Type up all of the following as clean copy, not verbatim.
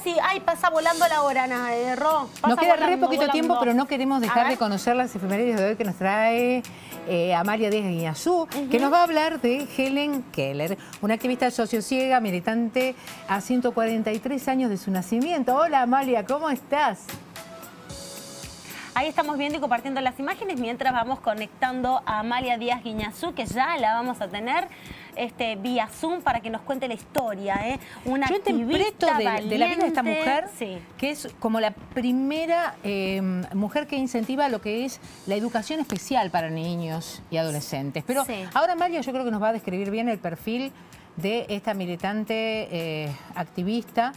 casi, ay, pasa volando la hora, Ro. Nos queda re poquito volando. tiempo, pero no queremos dejar de conocer las efemérides de hoy que nos trae Amalia Díaz Guiñazú, que nos va a hablar de Helen Keller, una activista sociociega, militante a 143 años de su nacimiento. Hola Amalia, ¿cómo estás? Ahí estamos viendo y compartiendo las imágenes mientras vamos conectando a Amalia Díaz Guiñazú, que ya la vamos a tener vía Zoom para que nos cuente la historia. Una Yo interpreto de la vida de esta mujer, sí, que es como la primera mujer que incentiva lo que es la educación especial para niños y adolescentes. Pero sí, ahora Amalia yo creo que nos va a describir bien el perfil de esta militante activista,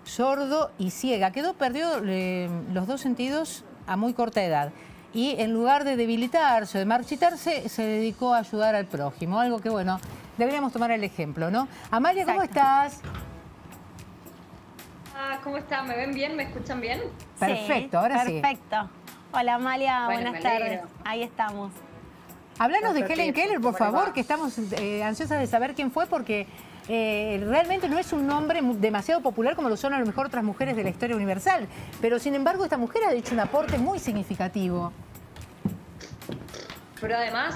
sordo y ciega. Perdió los dos sentidos a muy corta edad. Y en lugar de debilitarse o de marchitarse, se dedicó a ayudar al prójimo. Algo que, bueno, deberíamos tomar el ejemplo, ¿no? Amalia, ¿cómo estás? ¿Cómo están? ¿Me ven bien? ¿Me escuchan bien? Perfecto, ahora sí. Perfecto. Hola, Amalia, bueno, buenas tardes. Ahí estamos. Háblanos de Helen Keller, por favor, que estamos ansiosas de saber quién fue, porque realmente no es un nombre demasiado popular como lo son a lo mejor otras mujeres de la historia universal. Pero sin embargo esta mujer ha hecho un aporte muy significativo. Pero además,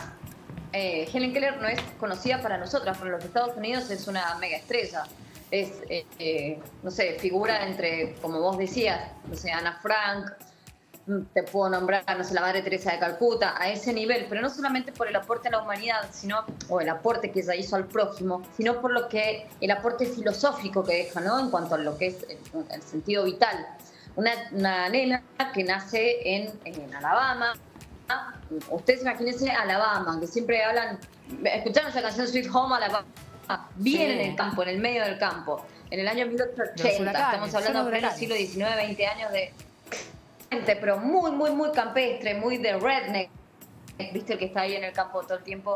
Helen Keller no es conocida para nosotras, para los Estados Unidos es una mega estrella. Es, no sé, figura entre, como vos decías, no sé, Ana Frank, te puedo nombrar, no sé, la Madre Teresa de Calcuta, a ese nivel, pero no solamente por el aporte a la humanidad, sino, o el aporte que ella hizo al prójimo, sino por lo que el aporte filosófico que deja, ¿no? En cuanto a lo que es el sentido vital. Una nena que nace en Alabama. Ustedes imagínense Alabama, que siempre hablan, escucharon esa canción Sweet Home Alabama, bien en el campo, en el medio del campo, en el año 1880, estamos hablando del siglo XIX, 20 años de... pero muy, muy, muy campestre, muy de redneck, viste el que está ahí en el campo todo el tiempo.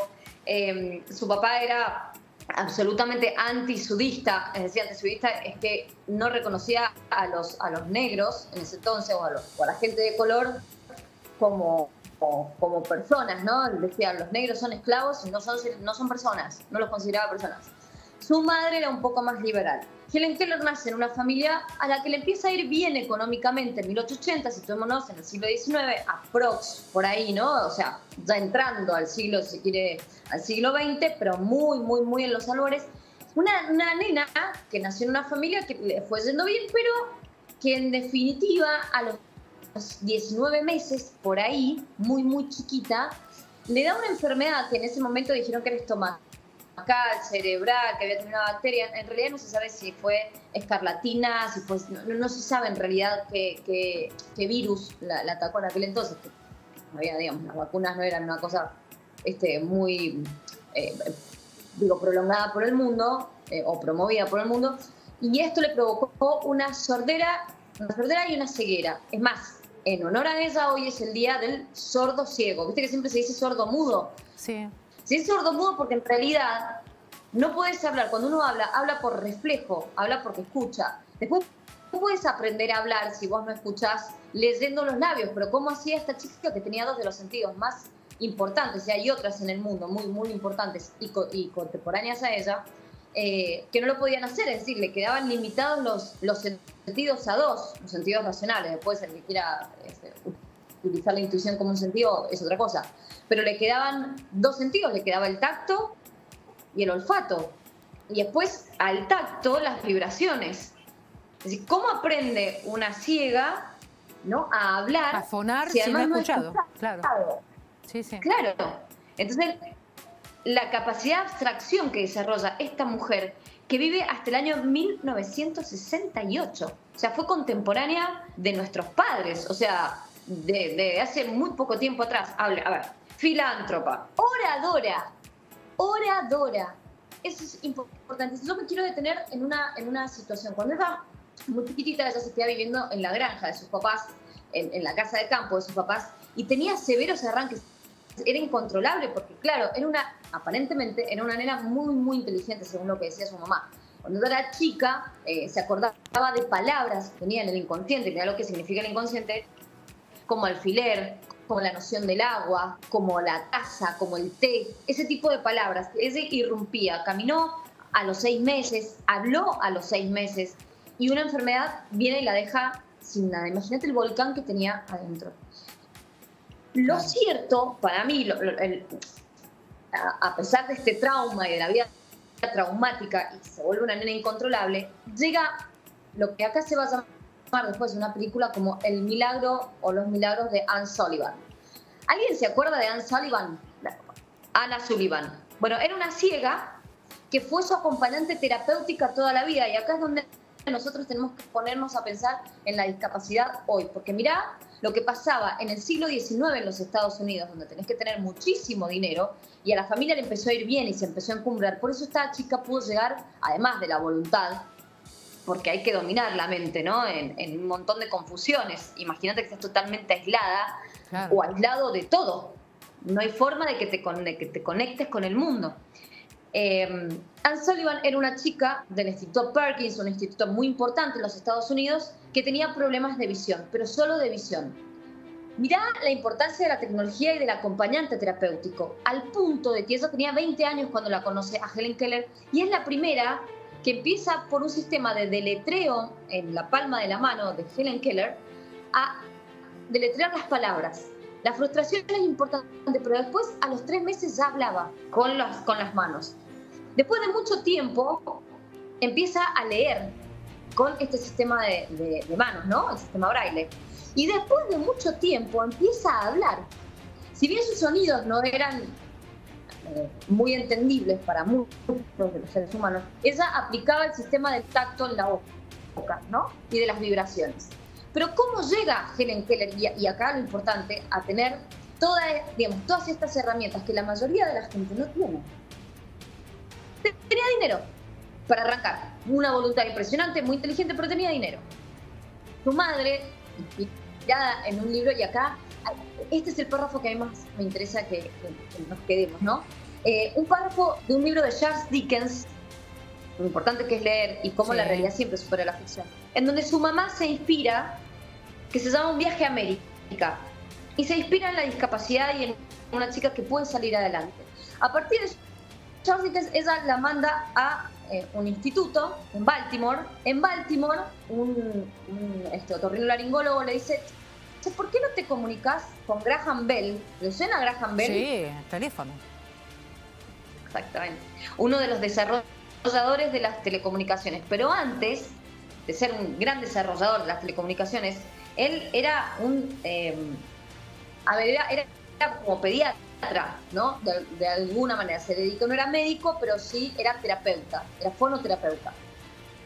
Su papá era absolutamente antisudista, es decir, antisudista es que no reconocía a los negros en ese entonces o a la gente de color como personas, ¿no? Decía, los negros son esclavos, no son personas, no los consideraba personas. Su madre era un poco más liberal. Helen Keller nace en una familia a la que le empieza a ir bien económicamente en 1880, situémonos en el siglo XIX, aprox, por ahí, ¿no? O sea, ya entrando al siglo, si quiere, al siglo XX, pero muy, muy, muy en los albores. Una nena que nació en una familia que le fue yendo bien, pero que en definitiva a los 19 meses, por ahí, muy, muy chiquita, le da una enfermedad que en ese momento dijeron que era estomacal, cerebral, que había tenido una bacteria. En realidad no se sabe si fue escarlatina, si fue, no se sabe en realidad qué virus la atacó en aquel entonces. Había, digamos, las vacunas no eran una cosa muy prolongada por el mundo o promovida por el mundo, y esto le provocó una sordera y una ceguera. Es más, en honor a ella hoy es el día del sordo ciego. ¿Viste que siempre se dice sordo mudo? Sí. Si es sordomudo porque en realidad no puedes hablar. Cuando uno habla por reflejo, habla porque escucha. Después no puedes aprender a hablar si vos no escuchás leyendo los labios. Pero ¿cómo hacía esta chica que tenía dos de los sentidos más importantes? Y hay otras en el mundo muy, muy importantes y contemporáneas a ella, que no lo podían hacer. Es decir, le quedaban limitados los sentidos a dos, los sentidos racionales. Después el que quiera utilizar la intuición como un sentido es otra cosa. Pero le quedaban dos sentidos, le quedaba el tacto y el olfato. Y después al tacto las vibraciones. Es decir, ¿cómo aprende una ciega, ¿no?, a hablar? A fonar si no ha escuchado. Claro. Sí, sí. Claro. Entonces, la capacidad de abstracción que desarrolla esta mujer, que vive hasta el año 1968. O sea, fue contemporánea de nuestros padres. O sea, de hace muy poco tiempo atrás. A ver, filántropa, oradora. Eso es importante. Yo me quiero detener en una situación. Cuando era muy chiquitita, ella se quedaba viviendo en la granja de sus papás, en la casa de campo de sus papás, y tenía severos arranques. Era incontrolable porque, claro, aparentemente era una nena muy, muy inteligente, según lo que decía su mamá. Cuando era chica, se acordaba de palabras que tenía en el inconsciente. Mirá lo que significa el inconsciente, como alfiler, como la noción del agua, como la taza, como el té, ese tipo de palabras. Ella irrumpía, caminó a los 6 meses, habló a los 6 meses, y una enfermedad viene y la deja sin nada. Imagínate el volcán que tenía adentro. Lo cierto, para mí, a pesar de este trauma y de la vida traumática y se vuelve una nena incontrolable, llega lo que acá se va a llamar después de una película como El milagro o los milagros de Anne Sullivan. ¿Alguien se acuerda de Anne Sullivan? Anna Sullivan. Bueno, era una ciega que fue su acompañante terapéutica toda la vida, y acá es donde nosotros tenemos que ponernos a pensar en la discapacidad hoy, porque mirá lo que pasaba en el siglo XIX en los Estados Unidos, donde tenés que tener muchísimo dinero, y a la familia le empezó a ir bien y se empezó a encumbrar. Por eso esta chica pudo llegar, además de la voluntad, porque hay que dominar la mente, ¿no? En un montón de confusiones. Imagínate que estás totalmente aislada, claro, o aislado de todo. No hay forma de que te conectes con el mundo. Anne Sullivan era una chica del Instituto Perkins, un instituto muy importante en los Estados Unidos, que tenía problemas de visión, pero solo de visión. Mirá la importancia de la tecnología y del acompañante terapéutico, al punto de que ella tenía 20 años cuando la conoce a Helen Keller, y es la primera que empieza por un sistema de deletreo en la palma de la mano de Helen Keller a deletrear las palabras. La frustración es importante, pero después a los 3 meses ya hablaba con las manos. Después de mucho tiempo empieza a leer con este sistema de manos, ¿no? El sistema Braille. Y después de mucho tiempo empieza a hablar. Si bien sus sonidos no eran muy entendibles para muchos de los seres humanos, ella aplicaba el sistema del tacto en la boca, ¿no? Y de las vibraciones. Pero ¿cómo llega Helen Keller, y acá lo importante, a tener todas estas herramientas que la mayoría de la gente no tiene? Tenía dinero para arrancar, una voluntad impresionante, muy inteligente, pero tenía dinero. Su madre, inspirada en un libro, y acá, este es el párrafo que a mí más me interesa que nos quedemos, ¿no? Un párrafo de un libro de Charles Dickens, lo importante que es leer y cómo la realidad siempre supera la ficción, en donde su mamá se inspira, que se llama Un viaje a América, y se inspira en la discapacidad y en una chica que puede salir adelante. A partir de Charles Dickens, ella la manda a un instituto en Baltimore. En Baltimore, un otorrinolaringólogo le dice: ¿por qué no te comunicas con Graham Bell? ¿Le suena Graham Bell? Sí, el teléfono. Exactamente. Uno de los desarrolladores de las telecomunicaciones. Pero antes de ser un gran desarrollador de las telecomunicaciones, él era era como pediatra, ¿no? De alguna manera se dedicó, no era médico, pero sí era terapeuta, era fonoterapeuta.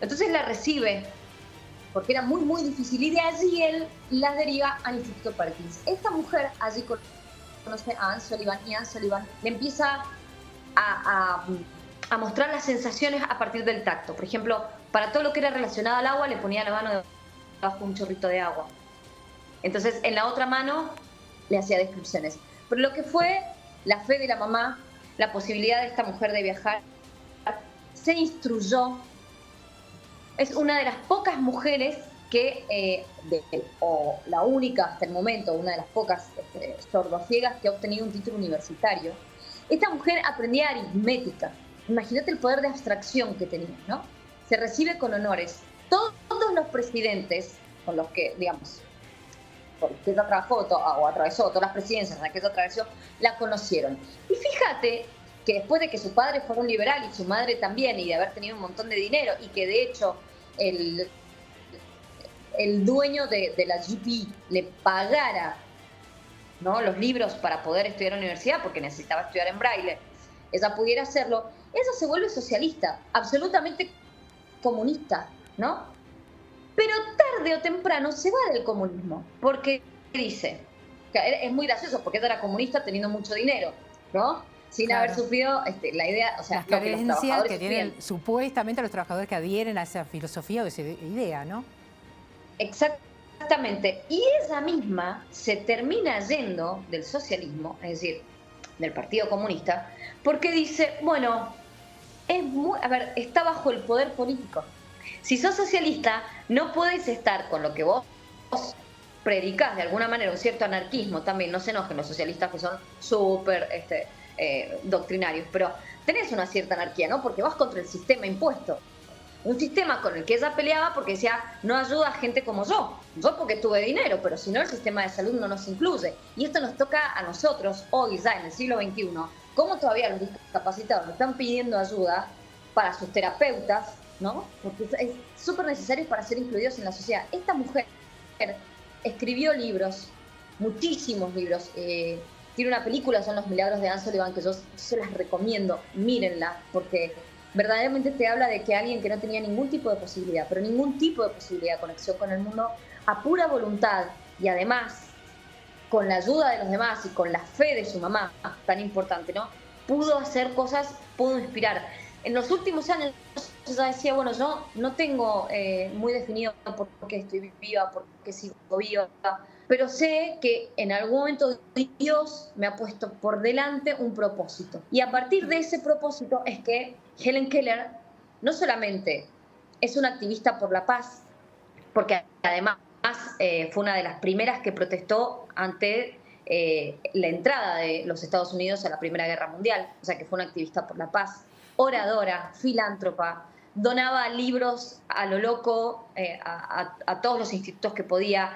Entonces la recibe, porque era muy, muy difícil, y de allí él la deriva al Instituto Perkins. Esta mujer allí conoce a Anne Sullivan, y Anne Sullivan le empieza a mostrar las sensaciones a partir del tacto. Por ejemplo, para todo lo que era relacionado al agua, le ponía la mano debajo un chorrito de agua. Entonces, en la otra mano le hacía descripciones. Pero lo que fue la fe de la mamá, la posibilidad de esta mujer de viajar, se instruyó. Es una de las pocas mujeres que, o la única hasta el momento, una de las pocas sordociegas que ha obtenido un título universitario. Esta mujer aprendía aritmética. Imagínate el poder de abstracción que tenía, ¿no? Se recibe con honores. Todos los presidentes con los que, digamos, por que ella trabajó o atravesó, todas las presidencias en las que ella atravesó, la conocieron. Y fíjate que después de que su padre fuera un liberal y su madre también, y de haber tenido un montón de dinero, y que de hecho el dueño de la GP le pagara, ¿no?, los libros para poder estudiar en la universidad, porque necesitaba estudiar en braille, ella pudiera hacerlo, ella se vuelve socialista, absolutamente comunista, ¿no? Pero tarde o temprano se va del comunismo, porque dice, que es muy gracioso, porque ella era comunista teniendo mucho dinero, ¿no? Sin haber sufrido la idea, o sea, las carencias que tienen supuestamente los trabajadores que adhieren a esa filosofía o esa idea, ¿no? Exactamente. Y ella misma se termina yendo del socialismo, es decir, del Partido Comunista, porque dice, bueno, está bajo el poder político. Si sos socialista, no podés estar con lo que vos predicás, de alguna manera, un cierto anarquismo también. No se enojen los socialistas, que son súper doctrinarios, pero tenés una cierta anarquía, ¿no? Porque vas contra el sistema impuesto. un sistema con el que ella peleaba porque decía, no ayuda a gente como yo porque tuve dinero, pero si no el sistema de salud no nos incluye. Y esto nos toca a nosotros hoy, ya en el siglo XXI, cómo todavía los discapacitados están pidiendo ayuda para sus terapeutas, ¿no? Porque es súper necesario para ser incluidos en la sociedad. Esta mujer escribió libros, muchísimos libros. Tiene una película, son Los Milagros de Anne Sullivan, que yo se las recomiendo, mírenla, porque verdaderamente te habla de que alguien que no tenía ningún tipo de posibilidad, pero ningún tipo de posibilidad de conexión con el mundo, a pura voluntad y además con la ayuda de los demás y con la fe de su mamá, tan importante, ¿no? Pudo hacer cosas, pudo inspirar. En los últimos años ella decía, bueno, yo no tengo muy definido por qué estoy viva, por qué sigo viva, pero sé que en algún momento Dios me ha puesto por delante un propósito. Y a partir de ese propósito es que Helen Keller no solamente es una activista por la paz, porque además fue una de las primeras que protestó ante la entrada de los Estados Unidos a la Primera Guerra Mundial, o sea que fue una activista por la paz, oradora, filántropa, donaba libros a lo loco a todos los institutos que podía,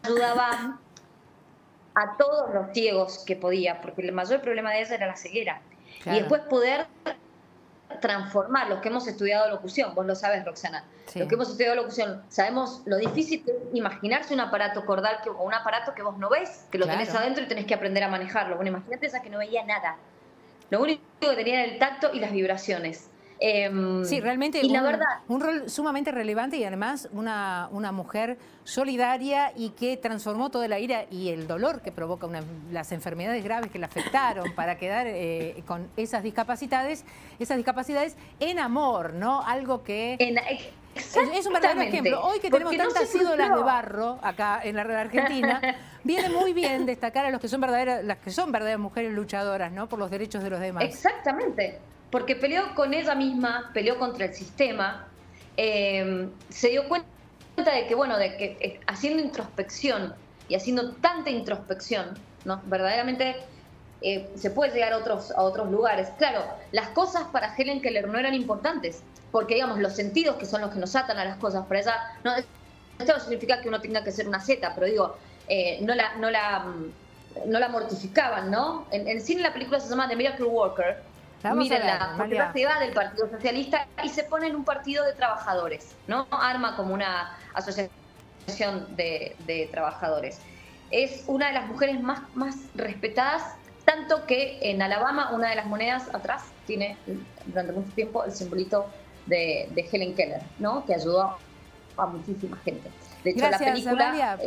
ayudaba a todos los ciegos que podía, porque el mayor problema de ella era la ceguera. Claro. Y después poder transformar, los que hemos estudiado locución, vos lo sabes, Roxana, sí. Los que hemos estudiado locución, sabemos lo difícil que es imaginarse un aparato cordal o un aparato que vos no ves, que lo tenés adentro y tenés que aprender a manejarlo. Bueno, imagínate esa que no veía nada. Lo único que tenía era el tacto y las vibraciones. Sí, realmente y la verdad, un rol sumamente relevante y además una mujer solidaria y que transformó toda la ira y el dolor que provoca las enfermedades graves que la afectaron para quedar con esas discapacidades en amor, ¿no? Algo que es un verdadero ejemplo. Hoy que tenemos tantas ídolas de barro acá en la red argentina, viene muy bien destacar a las que son verdaderas mujeres luchadoras, ¿no? Por los derechos de los demás. Exactamente. Porque peleó con ella misma, peleó contra el sistema, se dio cuenta de que, bueno, de que haciendo introspección y haciendo tanta introspección, ¿no? Verdaderamente se puede llegar a otros lugares. Claro, las cosas para Helen Keller no eran importantes, porque, digamos, los sentidos que son los que nos atan a las cosas, para ella, no, esto no significa que uno tenga que ser una zeta, pero digo, no la mortificaban, ¿no? En cine la película se llama The Miracle Worker. Mírenla, porque se va del Partido Socialista y se pone en un partido de trabajadores, ¿no? Arma como una asociación de trabajadores. Es una de las mujeres más respetadas, tanto que en Alabama una de las monedas atrás tiene durante mucho tiempo el simbolito de Helen Keller, ¿no? Que ayudó a muchísima gente. De hecho, gracias, la película Amalia.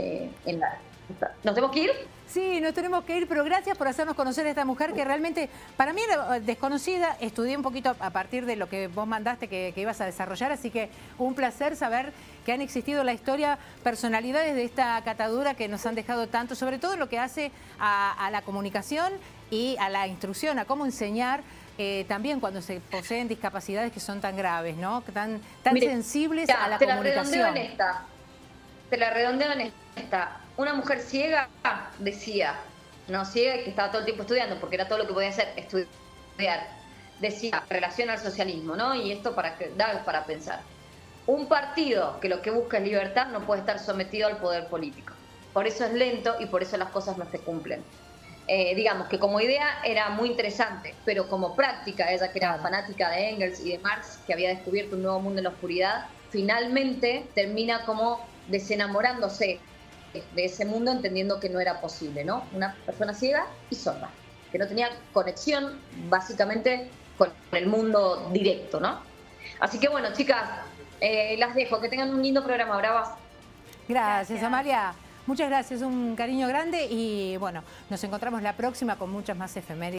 ¿Nos tenemos que ir? Sí, nos tenemos que ir, pero gracias por hacernos conocer a esta mujer que realmente para mí era desconocida. Estudié un poquito a partir de lo que vos mandaste que ibas a desarrollar, así que un placer saber que han existido en la historia personalidades de esta catadura que nos han dejado tanto, sobre todo en lo que hace a la comunicación y a la instrucción, a cómo enseñar. También cuando se poseen discapacidades que son tan graves, ¿no? Tan sensibles a la comunicación. Te la redondeo en esta. Una mujer ciega decía, no ciega y que estaba todo el tiempo estudiando, porque era todo lo que podía hacer, estudiar. Decía, relación al socialismo, ¿no? Y esto da para pensar. Un partido que lo que busca es libertad no puede estar sometido al poder político. Por eso es lento y por eso las cosas no se cumplen. Digamos que como idea era muy interesante, pero como práctica, ella que era fanática de Engels y de Marx, que había descubierto un nuevo mundo en la oscuridad, finalmente termina como desenamorándose de ese mundo, entendiendo que no era posible, ¿no? Una persona ciega y sorda, que no tenía conexión básicamente con el mundo directo, ¿no? Así que bueno, chicas, las dejo, que tengan un lindo programa, bravas. Gracias, Amalia. Muchas gracias, un cariño grande y bueno, nos encontramos la próxima con muchas más efemérides.